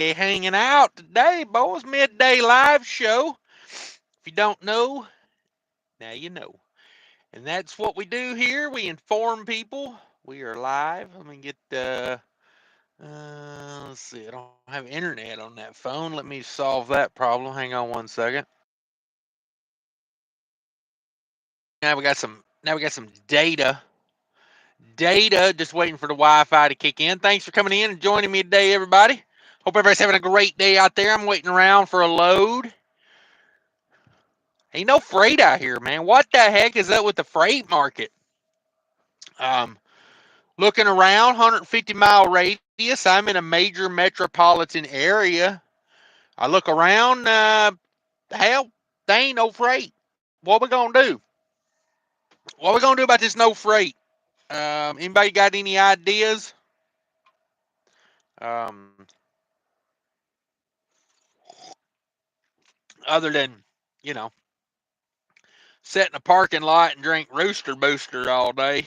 Hanging out today, boys. Midday live show. If you don't know, now you know. And that's what we do here. We inform people. We are live. Let me get let's see. I don't have internet on that phone. Let me solve that problem. Hang on one second. Now we got some data. Data, just waiting for the Wi-Fi to kick in. Thanks for coming in and joining me today, everybody. Hope everybody's having a great day out there. I'm waiting around for a load. Ain't no freight out here, man. What the heck is up with the freight market? Um, Looking around, 150-mile radius. I'm in a major metropolitan area. I look around. Hell, there ain't no freight. What we gonna do? What we gonna do about this no freight? Anybody got any ideas? Um, Other than, you know, sit in a parking lot and drink Rooster Booster all day.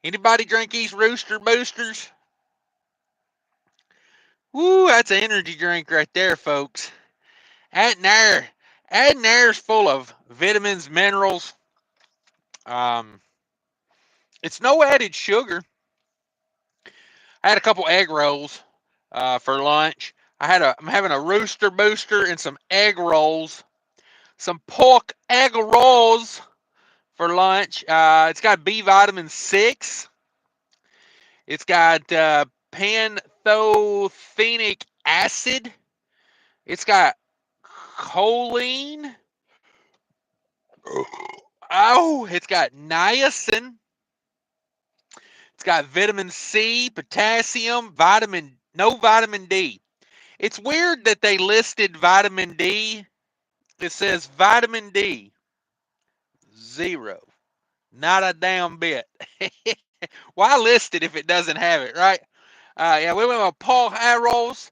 Anybody drink these Rooster Boosters? Woo, that's an energy drink right there, folks. That there's full of vitamins, minerals. Um, it's no added sugar. I had a couple egg rolls for lunch. I'm having a Rooster Booster and some egg rolls, some pork egg rolls for lunch. It's got B vitamin 6. It's got pantothenic acid. It's got choline. Oh, it's got niacin. It's got vitamin C, potassium, no vitamin D. It's weird that they listed vitamin D. It says vitamin D, zero. Not a damn bit. Why list it if it doesn't have it, right? Yeah, we went with pork arrows.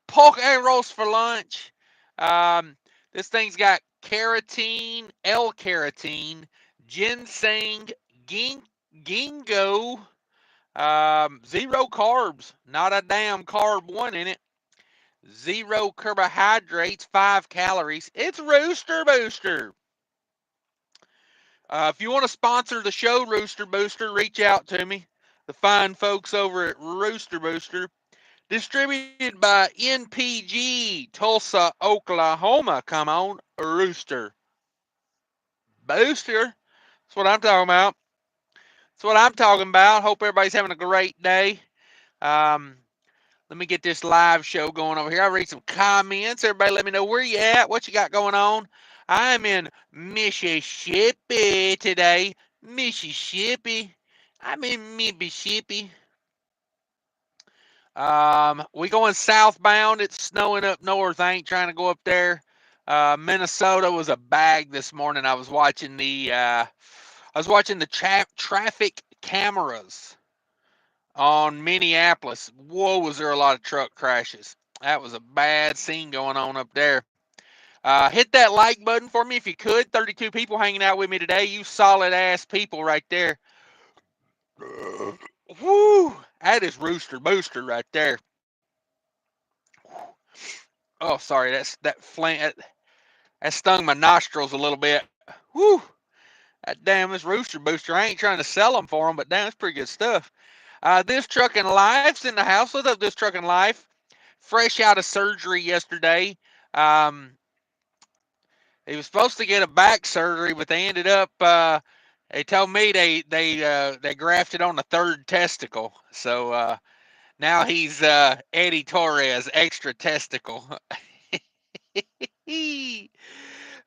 Pork arrows for lunch. Um, this thing's got carotene, L-carotene, ginseng, ginkgo, zero carbs. Not a damn carb one in it. Zero carbohydrates, 5 calories. It's Rooster Booster. If you want to sponsor the show, Rooster Booster, reach out to me. The fine folks over at Rooster Booster. Distributed by NPG, Tulsa, Oklahoma. Come on, Rooster Booster. That's what I'm talking about. That's what I'm talking about. Hope everybody's having a great day. Um, Let me get this live show going over here. I'll read some comments. Everybody let me know where you at, what you got going on. I'm in Mississippi today. Mississippi. I'm in Mississippi. We going southbound. It's snowing up north. I ain't trying to go up there. Minnesota was a bag this morning. I was watching the traffic cameras on Minneapolis. Whoa, was there a lot of truck crashes. That was a bad scene going on up there. Hit that like button for me if you could. 32 people hanging out with me today. You solid ass people right there. Woo! That is Rooster Booster right there. Oh, sorry, that stung my nostrils a little bit. Woo! That damn this Rooster Booster. I ain't trying to sell them for them, but damn, it's pretty good stuff. This Trucking Life's in the house. What's up, This Trucking Life? Fresh out of surgery yesterday. Um, he was supposed to get a back surgery, but they ended up. They told me they grafted on the third testicle. So now he's Eddie Torres, extra testicle.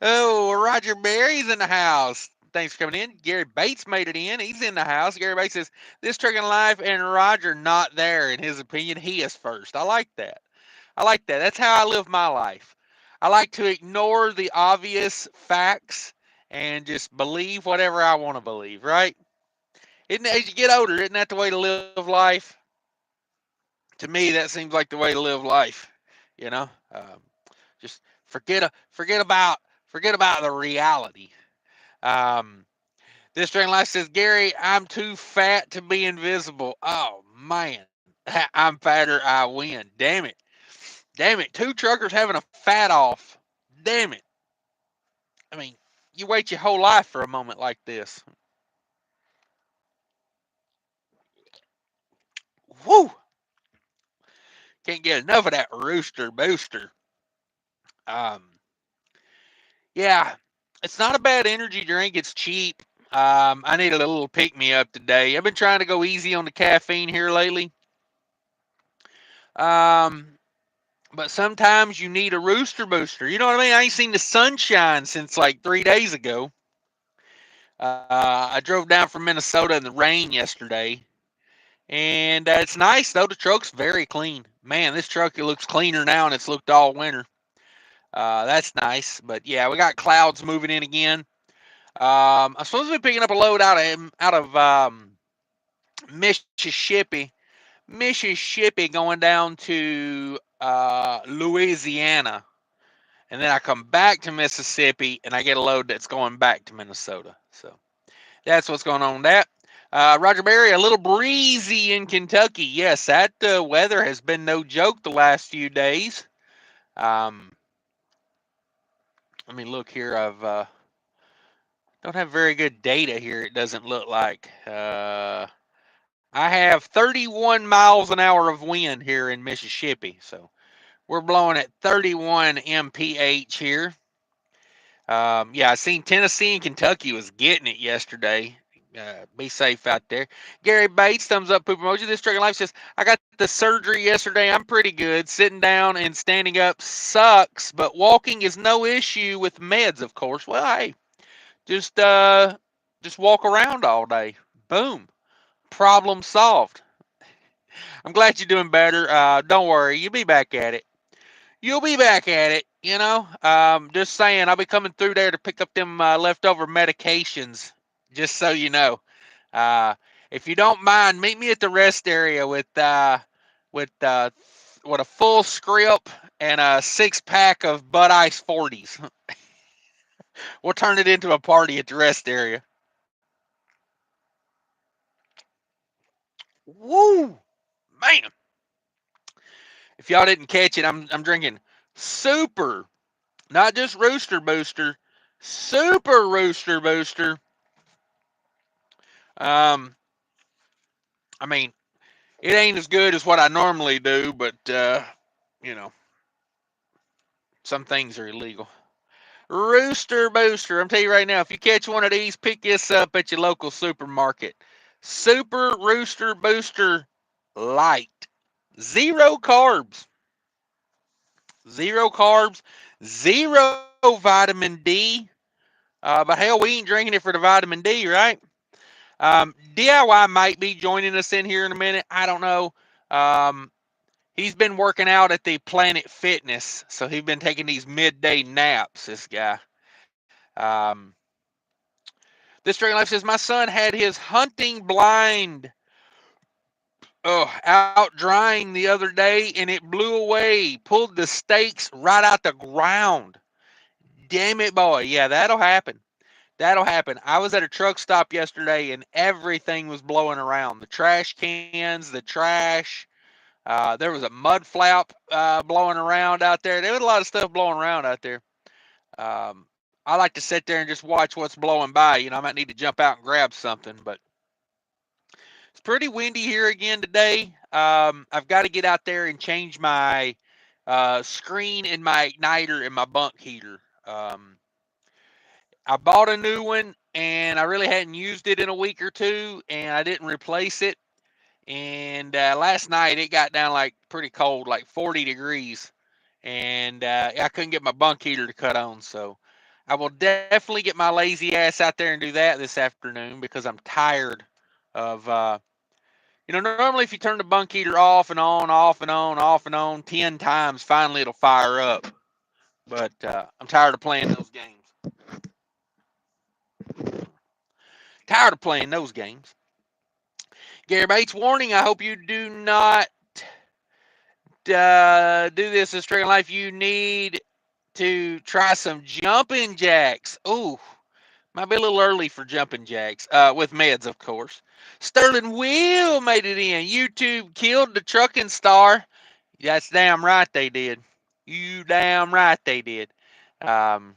Oh, Roger Berry's in the house. Thanks for coming in. Gary Bates made it in. He's in the house. Gary Bates says, this Trucking Life and Roger not there. In his opinion, he is first. I like that. I like that. That's how I live my life. I like to ignore the obvious facts and just believe whatever I want to believe, right? As you get older, isn't that the way to live life? To me, that seems like the way to live life. You know, just forget about the reality. Um, this Dragon Life says, Gary, I'm too fat to be invisible. Oh man, I'm fatter. I win. Damn it. Damn it, 2 truckers having a fat off. Damn it. I mean, you wait your whole life for a moment like this. Woo! Can't get enough of that rooster booster. Um, yeah, it's not a bad energy drink. It's cheap. I need a little pick me up today. I've been trying to go easy on the caffeine here lately. Um, but sometimes you need a rooster booster. You know what I mean? I ain't seen the sunshine since like 3 days ago. I drove down from Minnesota in the rain yesterday, and it's nice though. The truck's very clean. Man, this truck, it looks cleaner now than it's looked all winter. That's nice. But yeah, we got clouds moving in again. I'm supposed to be picking up a load out of Mississippi, going down to Louisiana, and then I come back to Mississippi and I get a load that's going back to Minnesota. So that's what's going on with that. Roger Berry, a little breezy in Kentucky. Yes, that weather has been no joke the last few days. Let me look here. Don't have very good data here. It doesn't look like. I have 31 miles an hour of wind here in Mississippi, so we're blowing at 31 mph here. Yeah, I seen Tennessee and Kentucky was getting it yesterday. Be safe out there. Gary Bates, thumbs up, poop emoji. This Trucking Life says, I got the surgery yesterday. I'm pretty good. Sitting down and standing up sucks, but walking is no issue with meds, of course. Well, hey, just walk around all day. Boom. Problem solved. I'm glad you're doing better. Don't worry, you'll be back at it. You'll be back at it. You know, just saying, I'll be coming through there to pick up them leftover medications. Just so you know, uh, if you don't mind, meet me at the rest area with a full script and a 6-pack of Bud Ice 40s. We'll turn it into a party at the rest area. Woo, man! If y'all didn't catch it, I'm drinking super, not just Rooster Booster, Super Rooster Booster. Um, I mean, it ain't as good as what I normally do, but you know, some things are illegal. Rooster Booster. I'm telling you right now, if you catch one of these, pick this up at your local supermarket. Super Rooster Booster Light. Zero carbs. Zero carbs. Zero vitamin D. But hell, we ain't drinking it for the vitamin D, right? DIY might be joining us in here in a minute. I don't know. Um, he's been working out at the Planet Fitness, so he's been taking these midday naps. This guy. Um, this Dragon Life says my son had his hunting blind out drying the other day, and it blew away. Pulled the stakes right out the ground. Damn it, boy. Yeah, that'll happen. That'll happen. I was at a truck stop yesterday, and everything was blowing around. The trash cans, the trash. There was a mud flap blowing around out there. There was a lot of stuff blowing around out there. I like to sit there and just watch what's blowing by. You know, I might need to jump out and grab something, but it's pretty windy here again today. I've got to get out there and change my screen and my igniter and my bunk heater. I bought a new one, and I really hadn't used it in a week or two, and I didn't replace it. And last night it got down like pretty cold, like 40 degrees, and I couldn't get my bunk heater to cut on. So I will definitely get my lazy ass out there and do that this afternoon because I'm tired of. Normally if you turn the bunk heater off and on, off and on, off and on 10 times, finally it'll fire up. But I'm tired of playing those games. Tired of playing those games. Gary Bates, warning, I hope you do not do this in straight life. You need to try some jumping jacks. Ooh, might be a little early for jumping jacks. With meds, of course. Sterling Will made it in. YouTube killed the trucking star. That's damn right they did. You damn right they did. Um,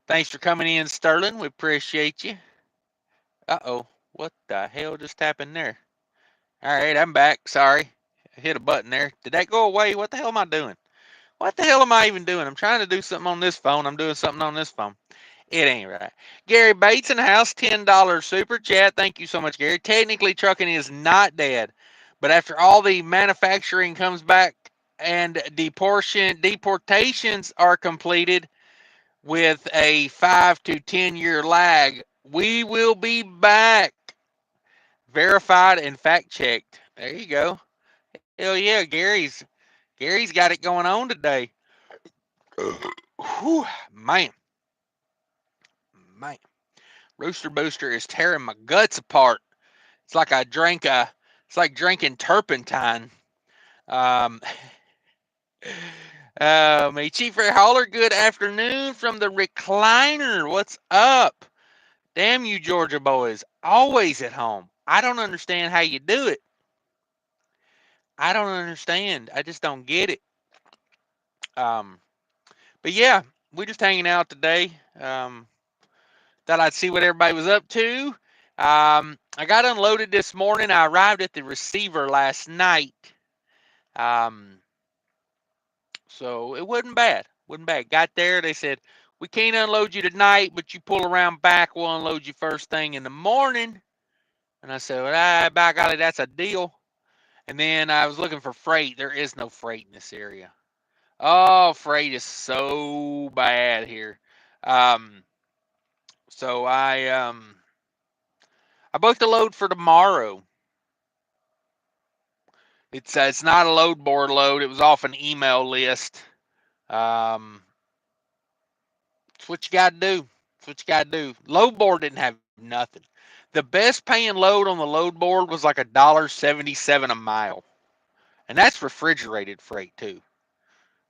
Thanks for coming in, Sterling. We appreciate you. Uh-oh. What the hell just happened there? All right, I'm back. Sorry. I hit a button there. Did that go away? What the hell am I doing? What the hell am I even doing? I'm trying to do something on this phone. I'm doing something on this phone. It ain't right. Gary Bates in the house, $10 super chat. Thank you so much, Gary. Technically, trucking is not dead, but after all the manufacturing comes back and deportations are completed with a 5 to 10 year lag, we will be back. Verified and fact checked. There you go. Hell yeah, Gary's got it going on today. Whew, man, man. Rooster Booster is tearing my guts apart. It's like it's like drinking turpentine. Um, me Chief Ray Holler, good afternoon from the recliner. What's up? Damn you, Georgia boys, always at home. I don't understand how you do it. I don't understand. I just don't get it. Um, but yeah, we're just hanging out today. Thought I'd see what everybody was up to. I got unloaded this morning. I arrived at the receiver last night. Um, so it wasn't bad. Wasn't bad. Got there. They said, we can't unload you tonight, but you pull around back. We'll unload you first thing in the morning. And I said, well, by golly, that's a deal. And then I was looking for freight. There is no freight in this area. Oh, freight is so bad here. Um, so I booked a load for tomorrow. It's not a load board load. It was off an email list. Um, it's what you got to do. It's what you got to do. Load board didn't have nothing. The best paying load on the load board was like $1.77 a mile, and that's refrigerated freight too.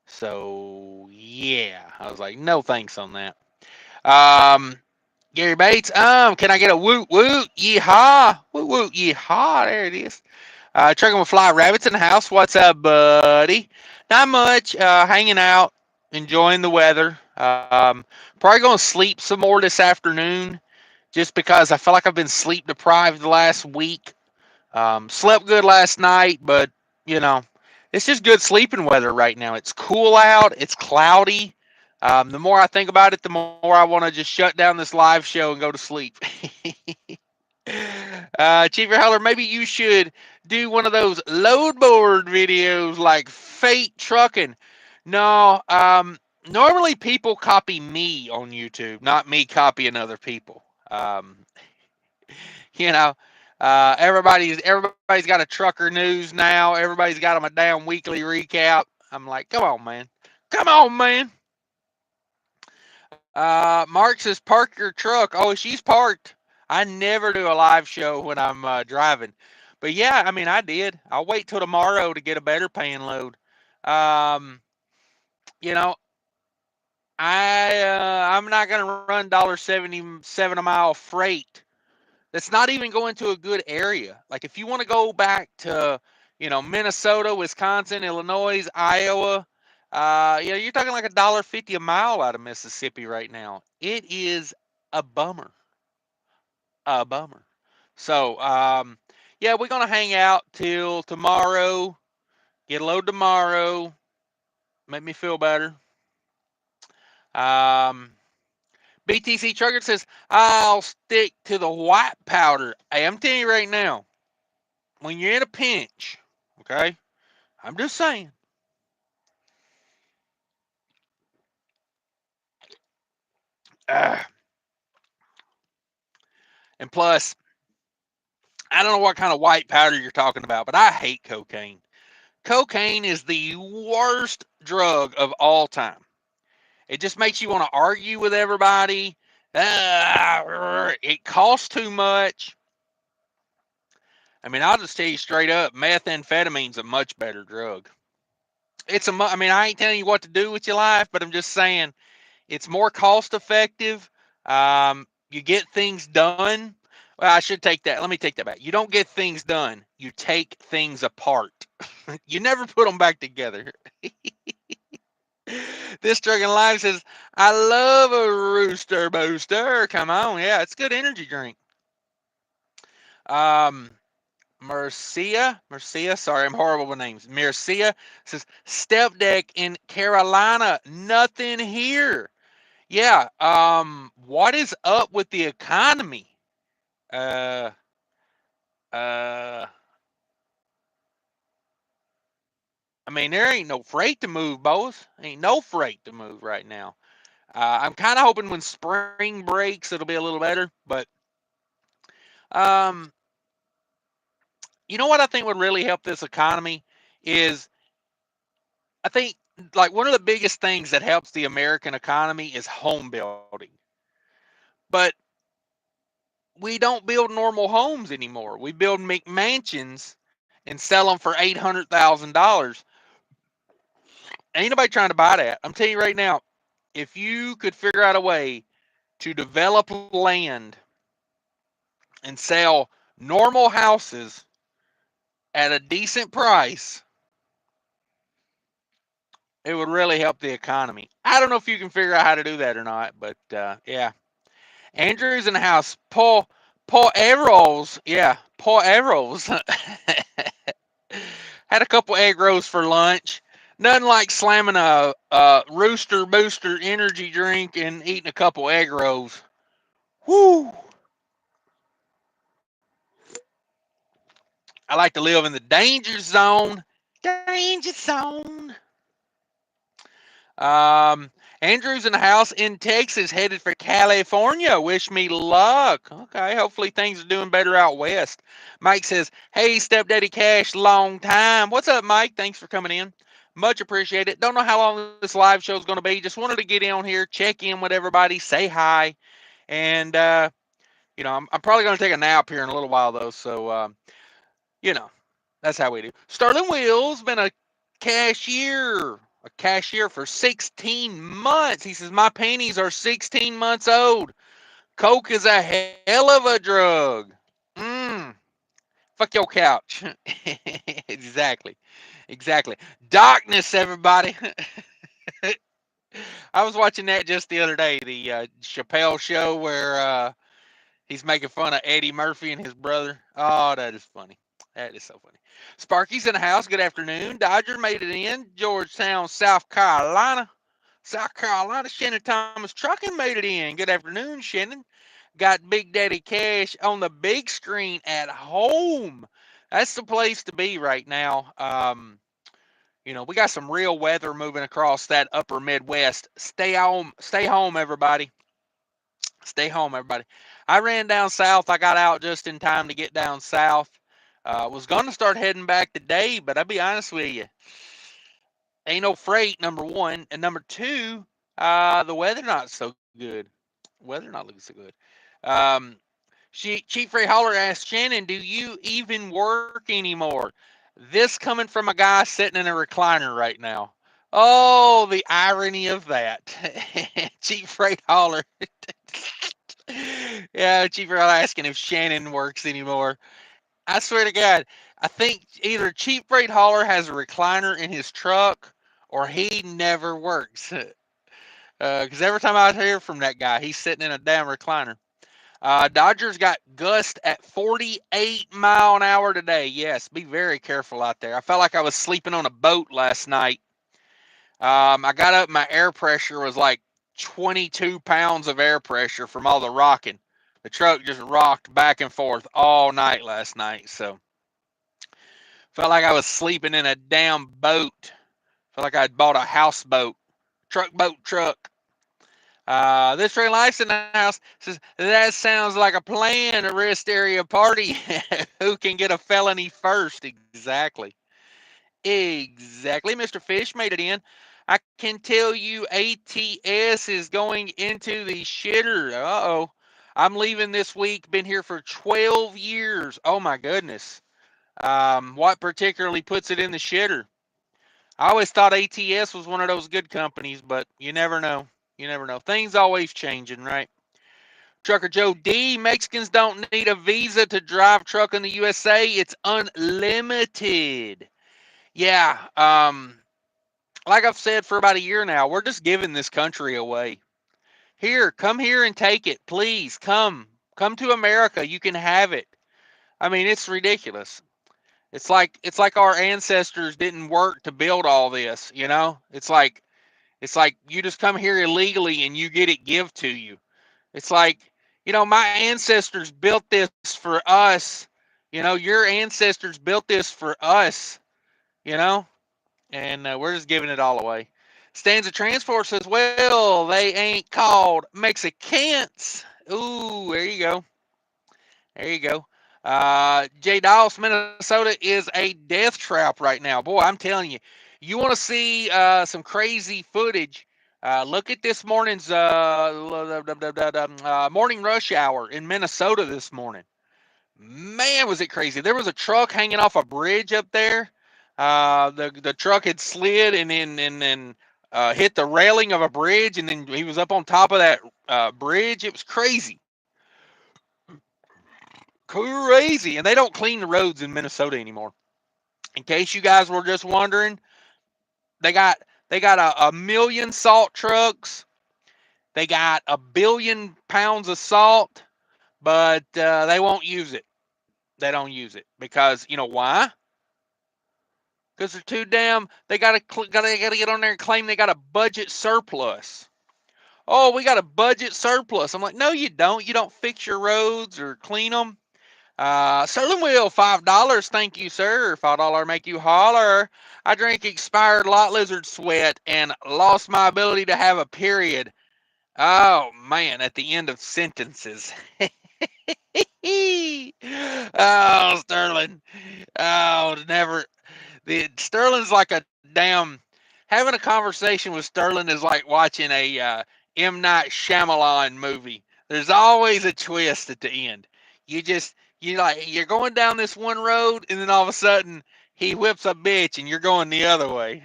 So yeah, I was like, no thanks on that. Um, Gary Bates, can I get a woot woot yeehaw? Woot woot yeehaw. There it is. Trucking with Fly Rabbits in the house. What's up, buddy? Not much. Hanging out, enjoying the weather. Probably going to sleep some more this afternoon just because I feel like I've been sleep deprived the last week. Slept good last night, but, you know, it's just good sleeping weather right now. It's cool out. It's cloudy. The more I think about it, the more I want to just shut down this live show and go to sleep. Chief Heller, maybe you should do one of those load board videos like Fate Trucking. No, normally people copy me on YouTube, not me copying other people. You know, everybody's got a trucker news now. Everybody's got them a damn weekly recap. I'm like, come on, man, come on, man. Mark says, park your truck. Oh, she's parked. I never do a live show when I'm driving. But yeah, I mean, I did. I'll wait till tomorrow to get a better paying load. Um, you know, I'm not gonna run $1.77 a mile freight. That's not even going to a good area. Like if you want to go back to, Minnesota, Wisconsin, Illinois, Iowa, you're talking like $1.50 a mile out of Mississippi right now. It is a bummer, a bummer. So, yeah, we're gonna hang out till tomorrow. Get a load tomorrow. Make me feel better. Um, BTC Trucker says I'll stick to the white powder. Hey, I'm telling you right now, when you're in a pinch, okay? I'm just saying. Uh, and plus, I don't know what kind of white powder you're talking about, but I hate cocaine. Cocaine is the worst drug of all time. It just makes you want to argue with everybody. It costs too much. I mean, I'll just tell you straight up, methamphetamine's a much better drug. I mean, I ain't telling you what to do with your life, but I'm just saying it's more cost effective. You get things done. Well, I should take that. Let me take that back. You don't get things done. You take things apart. You never put them back together. This Trucking Live says, I love a Rooster Booster. Come on. Yeah, it's a good energy drink. Mercia, sorry, I'm horrible with names. Mercia says, step deck in Carolina, nothing here. Yeah, what is up with the economy? Uh, uh, I mean, there ain't no freight to move, boys. Ain't no freight to move right now. I'm kind of hoping when spring breaks, it'll be a little better. But um, you know what I think would really help this economy is I think like one of the biggest things that helps the American economy is home building. But we don't build normal homes anymore. We build McMansions and sell them for $800,000. Ain't nobody trying to buy that. I'm telling you right now, if you could figure out a way to develop land and sell normal houses at a decent price, it would really help the economy. I don't know if you can figure out how to do that or not, but yeah. Andrew's in the house. Paul Arrows. Yeah, Paul Arrows. Had a couple egg rolls for lunch. Nothing like slamming a Rooster Booster energy drink and eating a couple egg rolls. Whoo! I like to live in the danger zone. Danger zone. Um, Andrew's in the house in Texas, headed for California. Wish me luck. Okay, hopefully things are doing better out west. Mike says, "Hey, Stepdaddy Cash, long time. What's up, Mike? Thanks for coming in. Much appreciated. Don't know how long this live show is going to be. Just wanted to get in on here, check in with everybody, say hi, and I'm probably going to take a nap here in a little while though. So you know, that's how we do. Sterling Will's been a cashier for 16 months. He says, my panties are 16 months old. Coke is a hell of a drug. Mmm. Fuck your couch. Exactly. Exactly. Darkness, everybody. I was watching that just the other day, the Chappelle show where he's making fun of Eddie Murphy and his brother. Oh, that is funny. That is so funny. Sparky's in the house. Good afternoon. Dodger made it in. Georgetown, South Carolina. South Carolina. Shannon Thomas Trucking made it in. Good afternoon, Shannon. Got Big Daddy Cash on the big screen at home. That's the place to be right now. We got some real weather moving across that upper Midwest. Stay home, everybody. Stay home, everybody. I ran down south. I got out just in time to get down south. Was going to start heading back today, but I'll be honest with you. Ain't no freight, number one. And number two, the weather not so good. Weather not looking so good. Um, Chief Ray Holler asked Shannon, do you even work anymore? This coming from a guy sitting in a recliner right now. Oh, the irony of that. Chief Freight Holler. Yeah, Chief Ray Holler asking if Shannon works anymore. I swear to God, I think either Cheap Freight Hauler has a recliner in his truck or he never works. Because every time I hear from that guy, he's sitting in a damn recliner. Dodgers got gust at 48 mile an hour today. Yes, be very careful out there. I felt like I was sleeping on a boat last night. I got up, my air pressure was like 22 pounds of air pressure from all the rocking. The truck just rocked back and forth all night last night. So felt like I was sleeping in a damn boat. Felt like I'd bought a houseboat. Truck. This Ray Life's in the house says, that sounds like a plan, a rest area party. Who can get a felony first? Exactly. Exactly. Mr. Fish made it in. I can tell you ATS is going into the shitter. Uh-oh. I'm leaving this week. Been here for 12 years. Oh, my goodness. What particularly puts it in the shitter? I always thought ATS was one of those good companies, but you never know. You never know. Things always changing, right? Trucker Joe D, Mexicans don't need a visa to drive truck in the USA. It's unlimited. Yeah. like I've said for about a year now, we're just giving this country away. Here, come here and take it, please. Come to America. You can have it. I mean, it's ridiculous. It's like our ancestors didn't work to build all this. It's like you just come here illegally and you get it give to you. It's like, my ancestors built this for us. Your ancestors built this for us. You know, and we're just giving it all away. Stanza Transport says, well, they ain't called Mexicans. Ooh, there you go. There you go. J. Doss, Minnesota is a death trap right now. Boy, I'm telling you, you want to see some crazy footage. Look at this morning's morning rush hour in Minnesota this morning. Man, was it crazy! There was a truck hanging off a bridge up there. The truck had slid and then hit the railing of a bridge, and then he was up on top of that bridge. It was crazy, crazy, and they don't clean the roads in Minnesota anymore. In case you guys were just wondering, they got they got a million salt trucks. They got 1 billion pounds of salt, but they won't use it. They don't use it because you know why? Because they're too damn. They gotta get on there and claim they got a budget surplus. Oh, we got a budget surplus. I'm like, no, you don't. You don't fix your roads or clean them. Sterling wheel, $5. Thank you, sir. $5 make you holler. I drank expired lot lizard sweat and lost my ability to have a period. Oh man, at the end of sentences. Oh, Sterling. Oh, never. Sterling's like a damn. Having a conversation with Sterling is like watching a M. Night Shyamalan movie. There's always a twist at the end. You're going down this one road, and then all of a sudden he whips a bitch, and you're going the other way.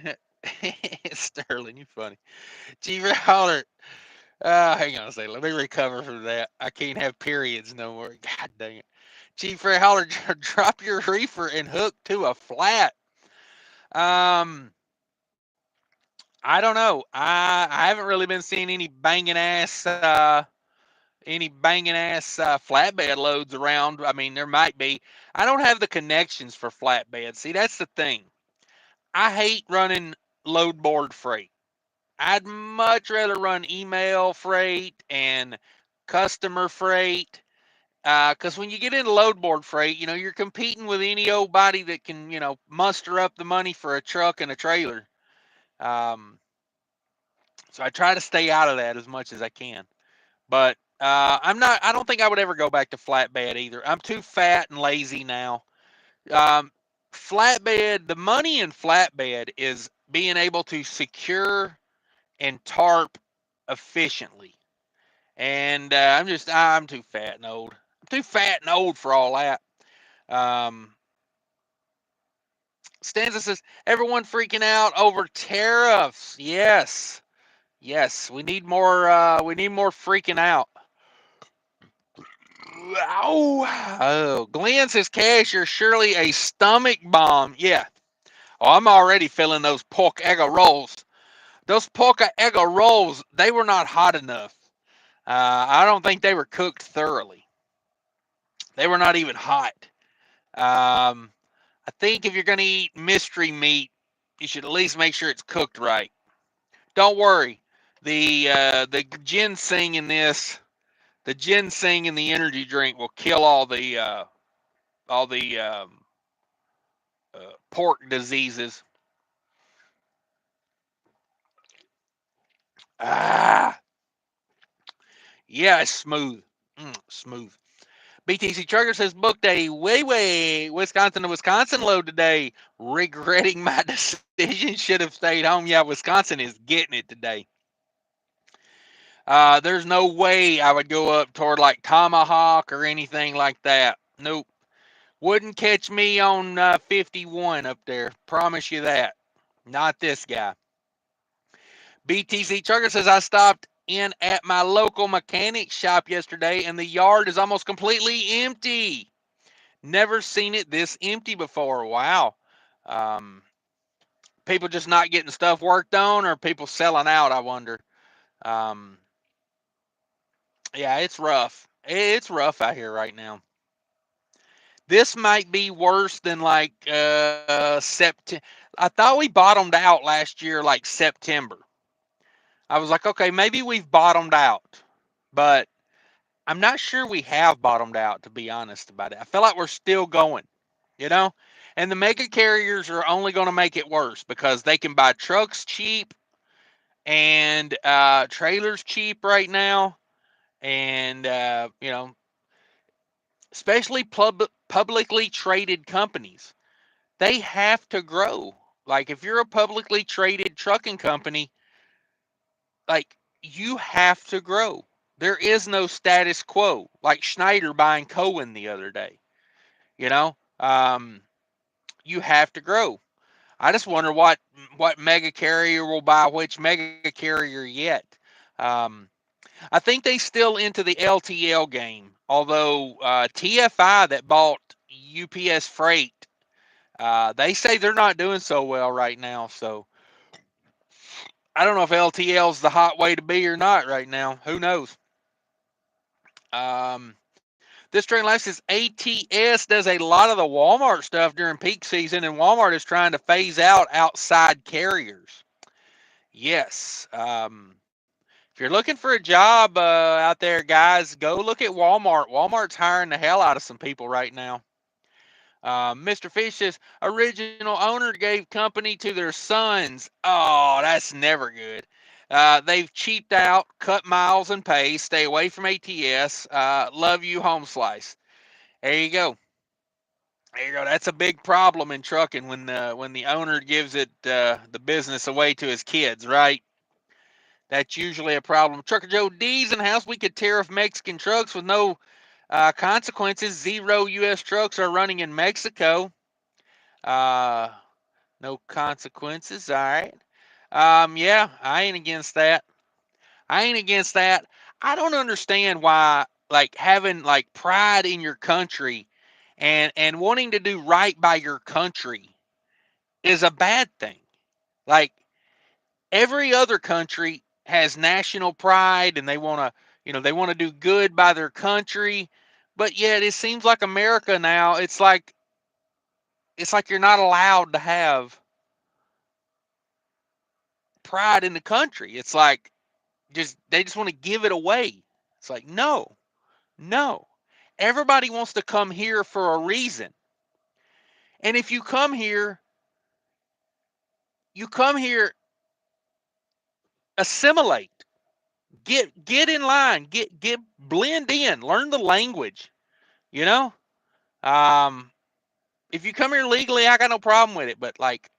Sterling, you funny. Chief Holler. Hang on a second. Let me recover from that. I can't have periods no more. God dang it. Chief Holler, drop your reefer and hook to a flat. Um, I don't know. I haven't really been seeing any banging ass flatbed loads around. I mean, there might be. I don't have the connections for flatbed. See, that's the thing. I hate running load board freight. I'd much rather run email freight and customer freight. Because when you get into load board freight, you're competing with any old body that can, muster up the money for a truck and a trailer. Um, so I try to stay out of that as much as I can. But I'm not. I don't think I would ever go back to flatbed either. I'm too fat and lazy now. Um, Flatbed. The money in flatbed is being able to secure and tarp efficiently. And I'm too fat and old. I'm too fat and old for all that. Um, Stanza says, everyone freaking out over tariffs. Yes. Yes. We need more freaking out. Oh, Glenn says, Cash, you're surely a stomach bomb. Yeah. Oh, I'm already feeling those pork egg rolls. Those pork egg rolls, they were not hot enough. I don't think they were cooked thoroughly. They were not even hot. I think if you're going to eat mystery meat, you should at least make sure it's cooked right. Don't worry. The ginseng in this, the ginseng in the energy drink will kill all the pork diseases. Ah, yeah, it's smooth. Smooth. BTC Trucker says booked a way Wisconsin to Wisconsin load today. Regretting my decision, should have stayed home. Yeah, Wisconsin is getting it today. There's no way I would go up toward like Tomahawk or anything like that. Nope. Wouldn't catch me on 51 up there. Promise you that. Not this guy. BTC Trucker says I stopped in at my local mechanic shop yesterday and the yard is almost completely empty. Never seen it this empty before. Wow. Um, people just not getting stuff worked on, or people selling out? I wonder. Um, yeah, it's rough. It's rough out here right now. This might be worse than like September. I thought we bottomed out last year, like September. I was like, okay, maybe we've bottomed out, but I'm not sure we have bottomed out, to be honest about it. I feel like we're still going, you know? And the mega carriers are only going to make it worse because they can buy trucks cheap and trailers cheap right now. And, especially publicly traded companies, they have to grow. Like, if you're a publicly traded trucking company, like, you have to grow. There is no status quo, like Schneider buying Cohen the other day. You know, you have to grow. I just wonder what mega carrier will buy which mega carrier yet. Um, I think they still into the LTL game, although TFI that bought UPS Freight, they say they're not doing so well right now. So I don't know if LTL is the hot way to be or not right now. Who knows? Um, this train life says ATS does a lot of the Walmart stuff during peak season, and Walmart is trying to phase out outside carriers. Yes. If you're looking for a job out there, guys, go look at Walmart. Walmart's hiring the hell out of some people right now. Mr. Fish says original owner gave company to their sons. Oh, that's never good. They've cheaped out, cut miles and pay. Stay away from ATS. Love you, home slice. There you go. There you go. That's a big problem in trucking when the owner gives it the business away to his kids, right? That's usually a problem. Trucker Joe D's in the house. We could tariff Mexican trucks with no consequences. 0 U.S. trucks are running in Mexico. Uh, no consequences. All right. Yeah, I ain't against that. I ain't against that. I don't understand why, like, having like pride in your country and wanting to do right by your country is a bad thing. Like, every other country has national pride and they want to, they want to do good by their country, but yet it seems like America now, it's like you're not allowed to have pride in the country. It's like just they just want to give it away. It's like, no. No. Everybody wants to come here for a reason. And if you come here, assimilate. Get in line. Get blend in. Learn the language. You know? Um if you come here legally, I got no problem with it. But, like,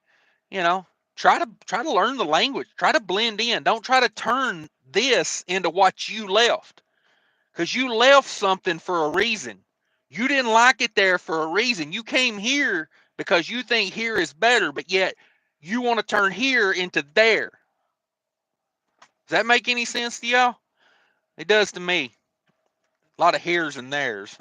you know, try to learn the language. Try to blend in. Don't try to turn this into what you left. Because you left something for a reason. You didn't like it there for a reason. You came here because you think here is better, but yet you want to turn here into there. Does that make any sense to y'all? It does to me. A lot of here's and there's.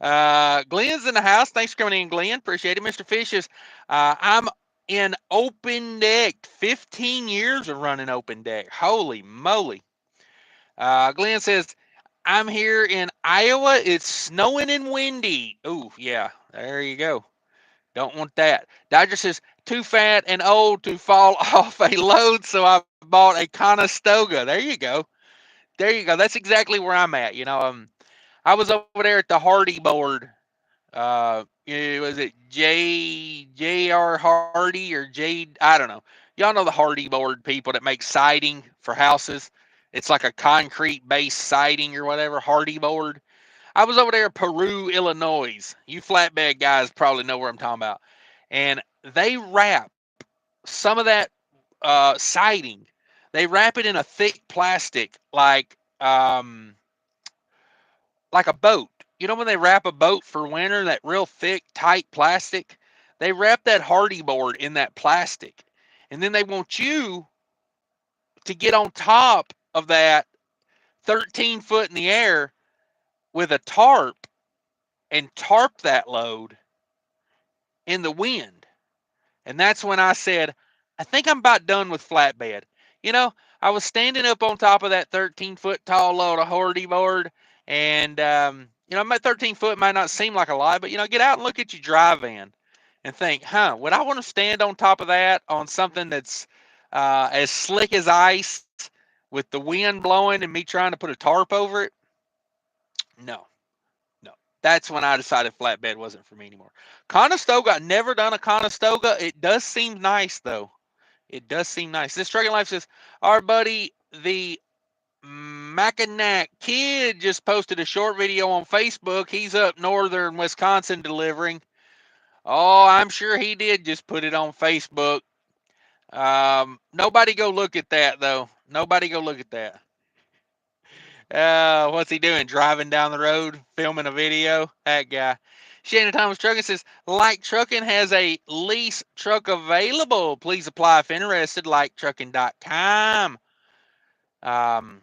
Glenn's in the house. Thanks for coming in, Glenn. Appreciate it. Mr. Fishes, I'm in open deck. 15 years of running open deck. Holy moly. Glenn says, I'm here in Iowa. It's snowing and windy. Oh, yeah. There you go. Don't want that. Dodger says, too fat and old to fall off a load, so I bought a Conestoga. There you go. There you go. That's exactly where I'm at. I was over there at the Hardy board. Was it J.R. Hardy or J? I don't know. Y'all know the Hardy board people that make siding for houses. It's like a concrete based siding or whatever. Hardy board. I was over there in Peru, Illinois. You flatbed guys probably know where I'm talking about. And they wrap some of that siding. They wrap it in a thick plastic, like a boat. You know when they wrap a boat for winter, that real thick, tight plastic? They wrap that hardy board in that plastic. And then they want you to get on top of that 13 foot in the air with a tarp and tarp that load in the wind. And that's when I said, I think I'm about done with flatbed. You know, I was standing up on top of that 13-foot tall load of hardy board, and my 13 foot might not seem like a lot, but get out and look at your dry van and think, would I want to stand on top of that on something that's as slick as ice with the wind blowing and me trying to put a tarp over it? No, no. That's when I decided flatbed wasn't for me anymore. Conestoga, I never done a Conestoga. It does seem nice though. It does seem nice. This Trucking Life says, our buddy, the Mackinac Kid, just posted a short video on Facebook. He's up northern Wisconsin delivering. Oh, I'm sure he did just put it on Facebook. Nobody go look at that, though. Nobody go look at that. What's he doing? Driving down the road, filming a video? That guy. Shannon Thomas Trucking says, Like Trucking has a lease truck available. Please apply if interested. LikeTrucking.com. Um,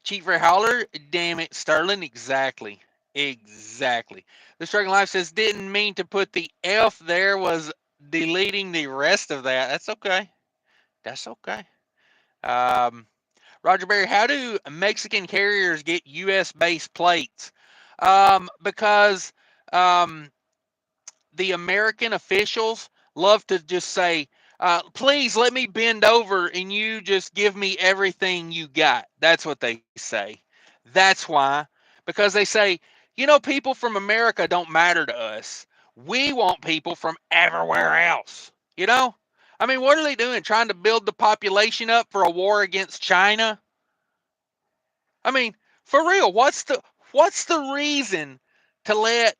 Cheap Freight Hauler, damn it, Sterling, exactly. Exactly. The Trucking Life says, didn't mean to put the F there, was deleting the rest of that. That's okay. That's okay. Um, Roger Berry, how do Mexican carriers get U.S. based plates? Because um, the American officials love to just say, please let me bend over and you just give me everything you got. That's what they say. That's why. Because they say, people from America don't matter to us. We want people from everywhere else. You know? I mean, what are they doing? Trying to build the population up for a war against China? I mean, for real, what's the reason to let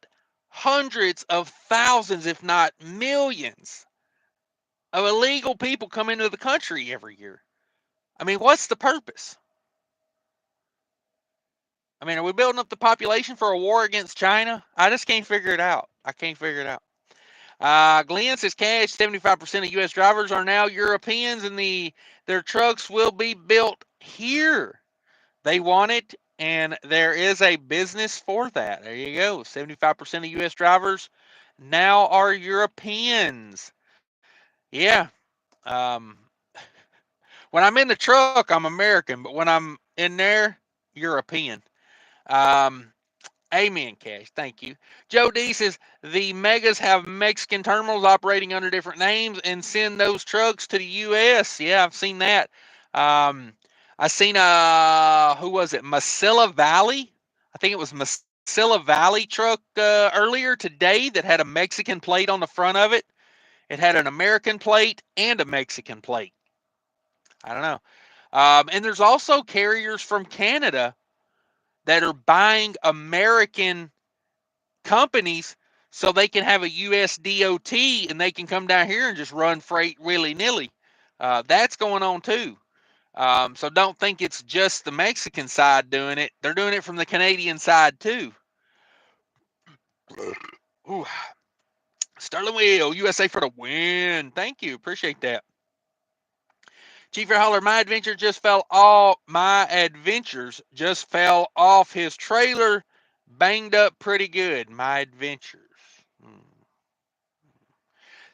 hundreds of thousands, if not millions, of illegal people come into the country every year? I mean, what's the purpose? I mean, are we building up the population for a war against China? I just can't figure it out. I can't figure it out. Glenn says, Cash, 75% of U.S. drivers are now Europeans, and their trucks will be built here. They want it, and there is a business for that. There you go. 75% of U.S. drivers now are Europeans. Yeah. Um, when I'm in the truck, I'm American, but when I'm in there, European. Um, Amen, Cash. Thank you. Joe D says the megas have Mexican terminals operating under different names and send those trucks to the U.S. Yeah, I've seen that. I seen who was it? Masilla Valley. I think it was Masilla Valley truck earlier today that had a Mexican plate on the front of it. It had an American plate and a Mexican plate. I don't know. And there's also carriers from Canada that are buying American companies so they can have a US DOT and they can come down here and just run freight willy nilly. That's going on too. So don't think it's just the Mexican side doing it. They're doing it from the Canadian side too. Ooh. Sterling Wheel, USA for the win. Thank you. Appreciate that. Chief Air Hauler, my adventures just fell off his trailer, banged up pretty good. My adventures.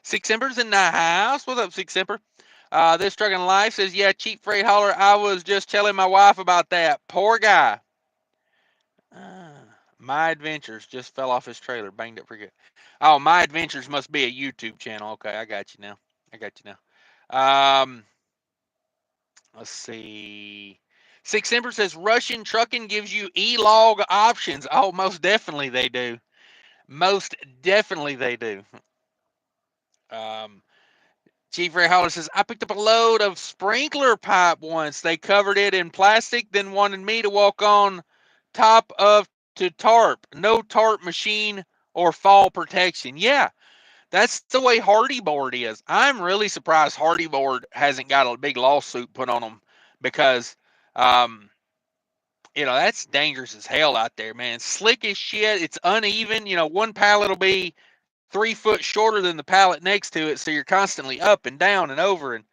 Six Embers in the house. What's up, Six Ember? This Trucking Life says, yeah, Cheap Freight Hauler. I was just telling my wife about that. Poor guy. My Adventures just fell off his trailer, banged it pretty good. Oh, My Adventures must be a YouTube channel. Okay, I got you now. Let's see. Six Ember says Russian trucking gives you e-log options. Oh, most definitely they do. Most definitely they do. Um, Chief Ray Howler says, I picked up a load of sprinkler pipe once. They covered it in plastic, then wanted me to walk on top of to tarp. No tarp machine or fall protection. Yeah, that's the way Hardy Board is. I'm really surprised Hardy Board hasn't got a big lawsuit put on them because, um, that's dangerous as hell out there, man. Slick as shit. It's uneven. One pallet will be 3 foot shorter than the pallet next to it, so you're constantly up and down and over. And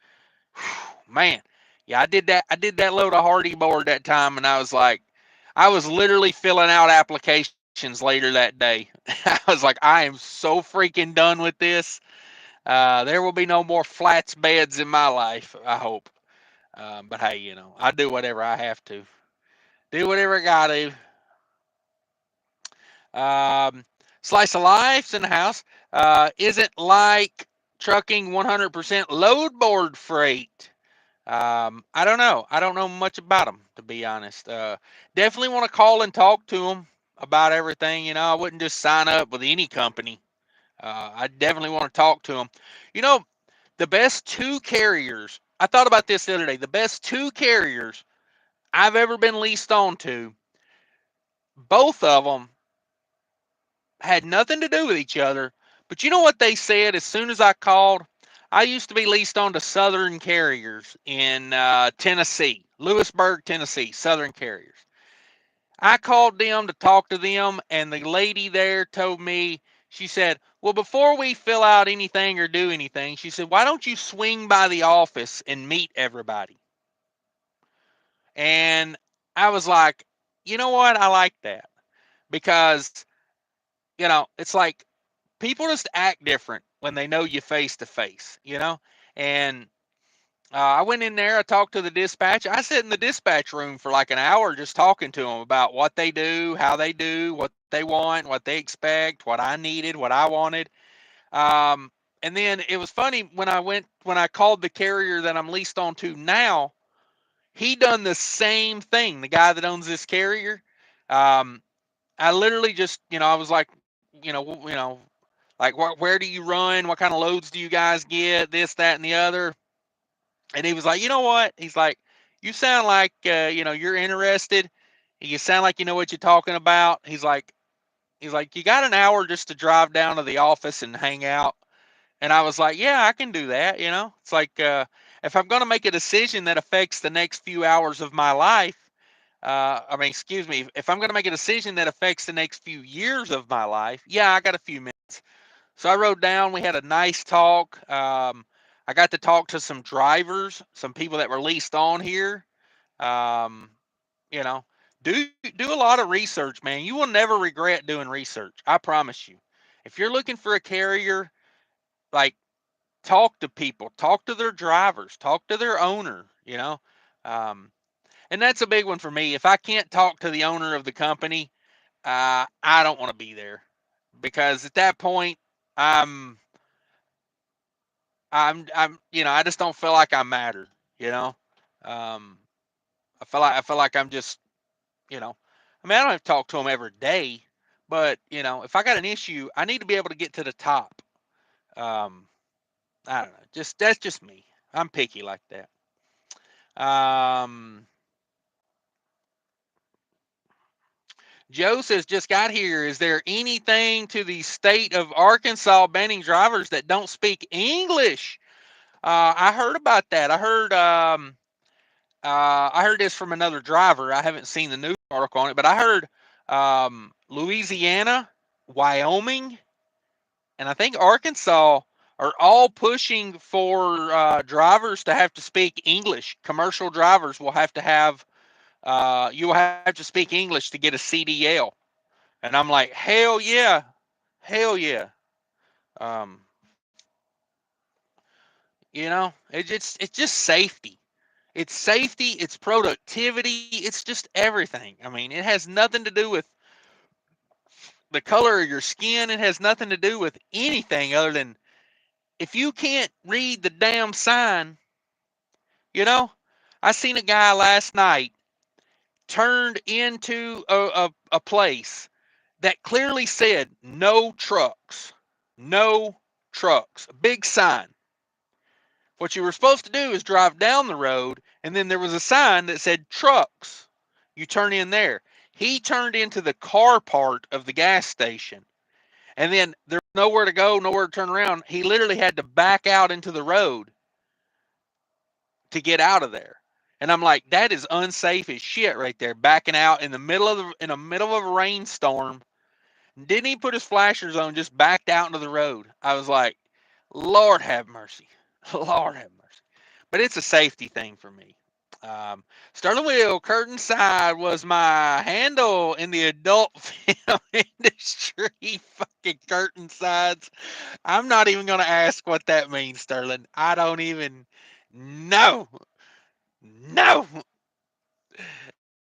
man, yeah, I did that load of Hardy Board that time, and I was like, I was literally filling out applications later that day. I was like, I am so freaking done with this. There will be no more flats beds in my life, I hope. But hey, I do whatever I have to. Do whatever I got to. Slice of Life's in the house. Isn't like trucking 100% loadboard freight. I don't know. I don't know much about them, to be honest. Definitely want to call and talk to them about everything. I wouldn't just sign up with any company. I definitely want to talk to them. You know, the best two carriers, I thought about this the other day. The best two carriers I've ever been leased on to, both of them had nothing to do with each other. But you know what they said as soon as I called? I used to be leased on to Southern Carriers in Tennessee, Lewisburg, Tennessee, Southern Carriers. I called them to talk to them, and the lady there told me, she said, well, before we fill out anything or do anything, she said, why don't you swing by the office and meet everybody? And I was like, you know what? I like that because, it's like people just act different when they know you face to face. And I went in there, I talked to the dispatch. I sat in the dispatch room for like an hour just talking to them about what they do, how they do, what they want, what they expect, what I needed, what I wanted. Um, and then it was funny when I called the carrier that I'm leased on to now, he done the same thing. The guy that owns this carrier. Um, I literally just, I was like, like where do you run? What kind of loads do you guys get? This, that, and the other. And he was like, you know what? He's like, you sound like, you're interested. You sound like you know what you're talking about. He's like, you got an hour just to drive down to the office and hang out. And I was like, yeah, I can do that. It's like, if I'm going to make a decision that affects the next few hours of my life, excuse me, if I'm going to make a decision that affects the next few years of my life, yeah, I got a few minutes. So I rode down. We had a nice talk. I got to talk to some drivers, some people that were leased on here. Um, you know, do a lot of research, man. You will never regret doing research. I promise you. If you're looking for a carrier, like talk to people, talk to their drivers, talk to their owner. Um, and that's a big one for me. If I can't talk to the owner of the company, I don't want to be there because at that point, I'm I just don't feel like I matter. You know, um, I feel like I'm just, you know, I don't have to talk to them every day, but if I got an issue, I need to be able to get to the top. Um, I don't know, just that's just me. I'm picky like that. Um, Joe says, just got here. Is there anything to the state of Arkansas banning drivers that don't speak English? I heard about that. I heard this from another driver. I haven't seen the news article on it, but I heard Louisiana, Wyoming, and I think Arkansas are all pushing for drivers to have to speak English. Commercial drivers will have to have you will have to speak English to get a CDL. And I'm like, hell yeah, hell yeah. Um, it's just safety. It's safety, it's productivity, it's just everything. I mean, it has nothing to do with the color of your skin. It has nothing to do with anything other than if you can't read the damn sign, you know. I seen a guy last night turned into a place that clearly said no trucks. No trucks. A big sign. What you were supposed to do is drive down the road, and then there was a sign that said trucks. You turn in there. He turned into the car part of the gas station, and then there's nowhere to go, nowhere to turn around. He literally had to back out into the road to get out of there. And I'm like, that is unsafe as shit right there, backing out in the middle of a rainstorm. Didn't even put his flashers on, just backed out into the road. I was like, Lord have mercy. Lord have mercy. But it's a safety thing for me. Sterling Wheel, curtain side was my handle in the adult film industry. Fucking curtain sides. I'm not even going to ask what that means, Sterling. I don't even know. No.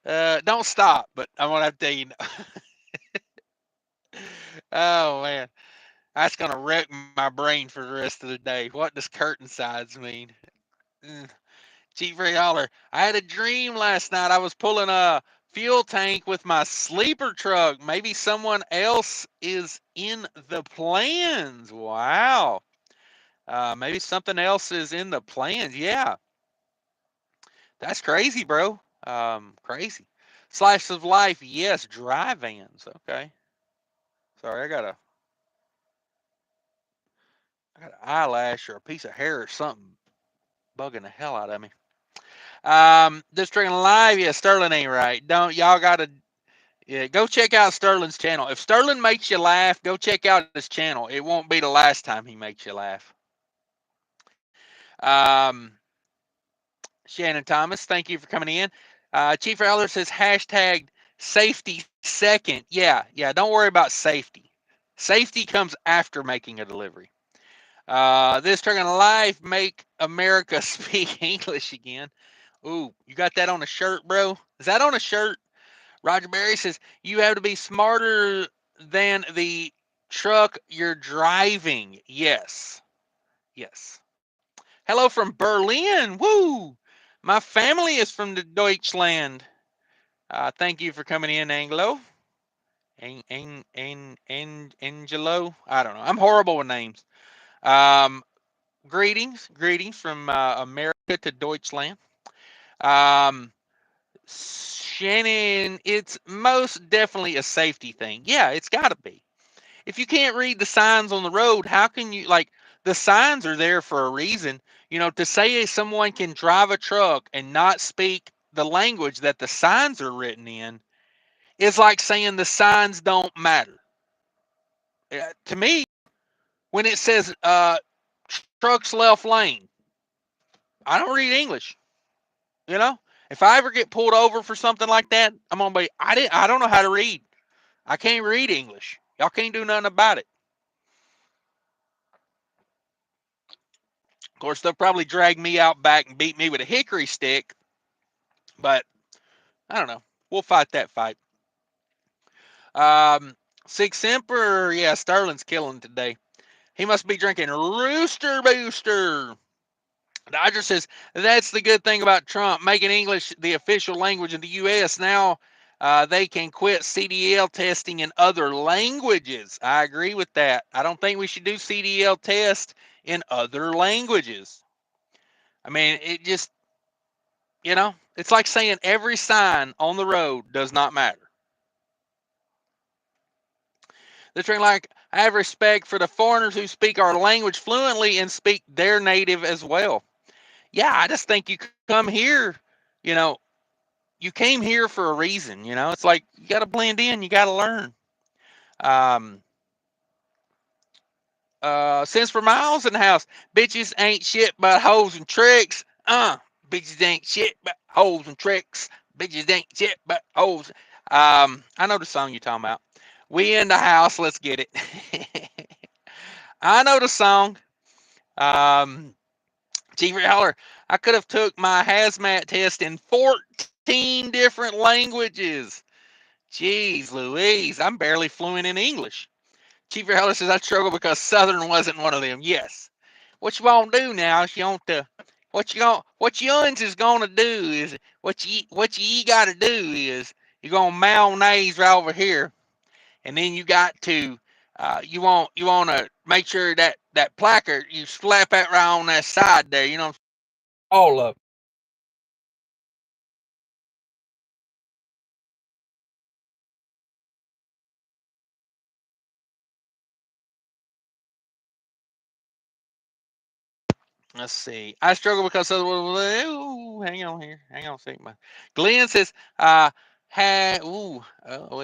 Don't stop, but I'm going to have to tell you. Oh, man. That's going to wreck my brain for the rest of the day. What does curtain sides mean? Mm. Chief Ray Holler. I had a dream last night. I was pulling a fuel tank with my sleeper truck. Maybe someone else is in the plans. Wow. Maybe something else is in the plans. Yeah. That's crazy, bro. Crazy. Slice of life. Yes. Dry vans. Okay. Sorry, I got an eyelash or a piece of hair or something bugging the hell out of me. District Live. Yeah, Sterling ain't right. Don't y'all gotta. Yeah, go check out Sterling's channel. If Sterling makes you laugh, go check out his channel. It won't be the last time he makes you laugh. Um, Shannon Thomas, thank you for coming in. Chief Eller says hashtag safety second. Yeah, don't worry about safety. Safety comes after making a delivery. This Trucking Life, make America speak English again. Ooh, you got that on a shirt, bro? Is that on a shirt? Roger Berry says you have to be smarter than the truck you're driving. Yes. Yes. Hello from Berlin. Woo! My family is from the Deutschland. Thank you for coming in, Anglo. Angelo. I don't know. I'm horrible with names. Um, greetings from America to Deutschland. Um, Shannon, it's most definitely a safety thing. Yeah, it's got to be. If you can't read the signs on the road, how can you, like, the signs are there for a reason. You know, to say someone can drive a truck and not speak the language that the signs are written in is like saying the signs don't matter. To me, when it says trucks left lane, I don't read English. You know, if I ever get pulled over for something like that, I'm gonna be. I don't know how to read. I can't read English. Y'all can't do nothing about it. Of course, they'll probably drag me out back and beat me with a hickory stick, but I don't know. We'll fight that fight. Um, Six Emperor, yeah, Sterling's killing today. He must be drinking Rooster Booster. Dodger says that's the good thing about Trump making English the official language in the U.S. Now they can quit CDL testing in other languages. I agree with that. I don't think we should do CDL test in other languages. I mean, it just, it's like saying every sign on the road does not matter. The train, like, I have respect for the foreigners who speak our language fluently and speak their native as well. Yeah, I just think you come here, you know, you came here for a reason. It's like you got to blend in, you got to learn. Um, since for miles in the house, bitches ain't shit but hoes and tricks. Bitches ain't shit but hoes and tricks. Bitches ain't shit but hoes. I know the song you're talking about. We in the house, let's get it. I know the song. Um, Chief Holler, I could have took my hazmat test in 14 different languages. Jeez Louise, I'm barely fluent in English. Chief Heller says I struggle because Southern wasn't one of them. Yes. What you want to do now is you want to what you uns is gonna do is what you gotta do is you're gonna mayonnaise right over here, and then you got to you want to make sure that placard you slap that right on that side there. All of it. Let's see. I struggle because of hang on here. Hang on a second. Glenn says, it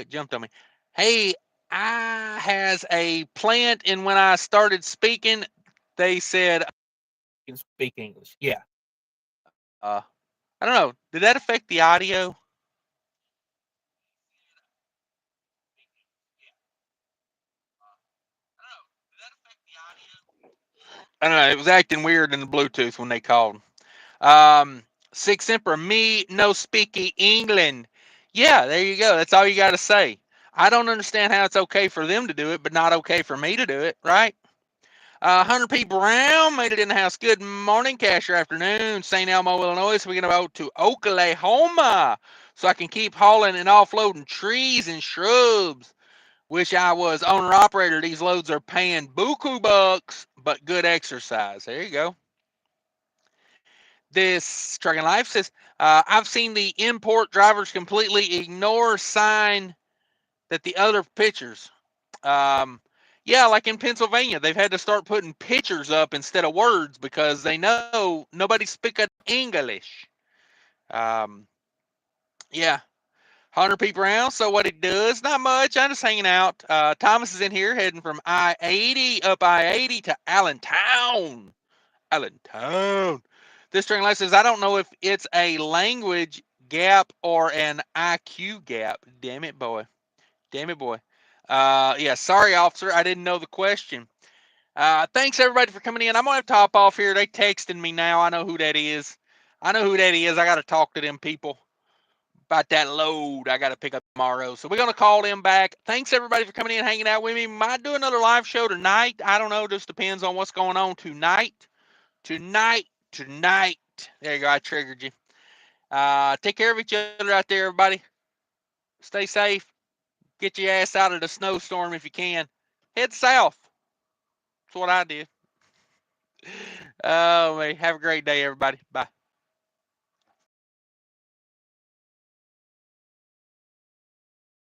jumped on me. Hey, I has a plant, and when I started speaking, they said, you can speak English. Yeah. I don't know. Did that affect the audio? I don't know. It was acting weird in the Bluetooth when they called. Um, Six Emperor, me no speaky England. Yeah, there you go. That's all you got to say. I don't understand how it's okay for them to do it, but not okay for me to do it, right? Hunter P. Brown made it in the house. Good morning, cash or afternoon. St. Elmo, Illinois. So we're going to go to Oklahoma so I can keep hauling and offloading trees and shrubs. Wish I was owner operator. These loads are paying buku bucks, but good exercise. There you go. This Trucking Life says, I've seen the import drivers completely ignore sign that the other pictures. Um, yeah, like in Pennsylvania, they've had to start putting pictures up instead of words because they know nobody's speaking English. Um, yeah, 100 people around. So what it does, not much. I'm just hanging out. Thomas is in here heading from I-80 up I-80 to Allentown. Allentown. This string line says, I don't know if it's a language gap or an IQ gap. Damn it, boy. Damn it, boy. Yeah, sorry, officer. I didn't know the question. Thanks, everybody, for coming in. I'm going to have to hop off here. They texting me now. I know who that is. I know who that is. I got to talk to them people about that load I got to pick up tomorrow. So we're going to call them back. Thanks, everybody, for coming in and hanging out with me. Might do another live show tonight. I don't know. Just depends on what's going on tonight. Tonight. There you go. I triggered you. Take care of each other out there, everybody. Stay safe. Get your ass out of the snowstorm if you can. Head south. That's what I did. Oh, man. Have a great day, everybody. Bye.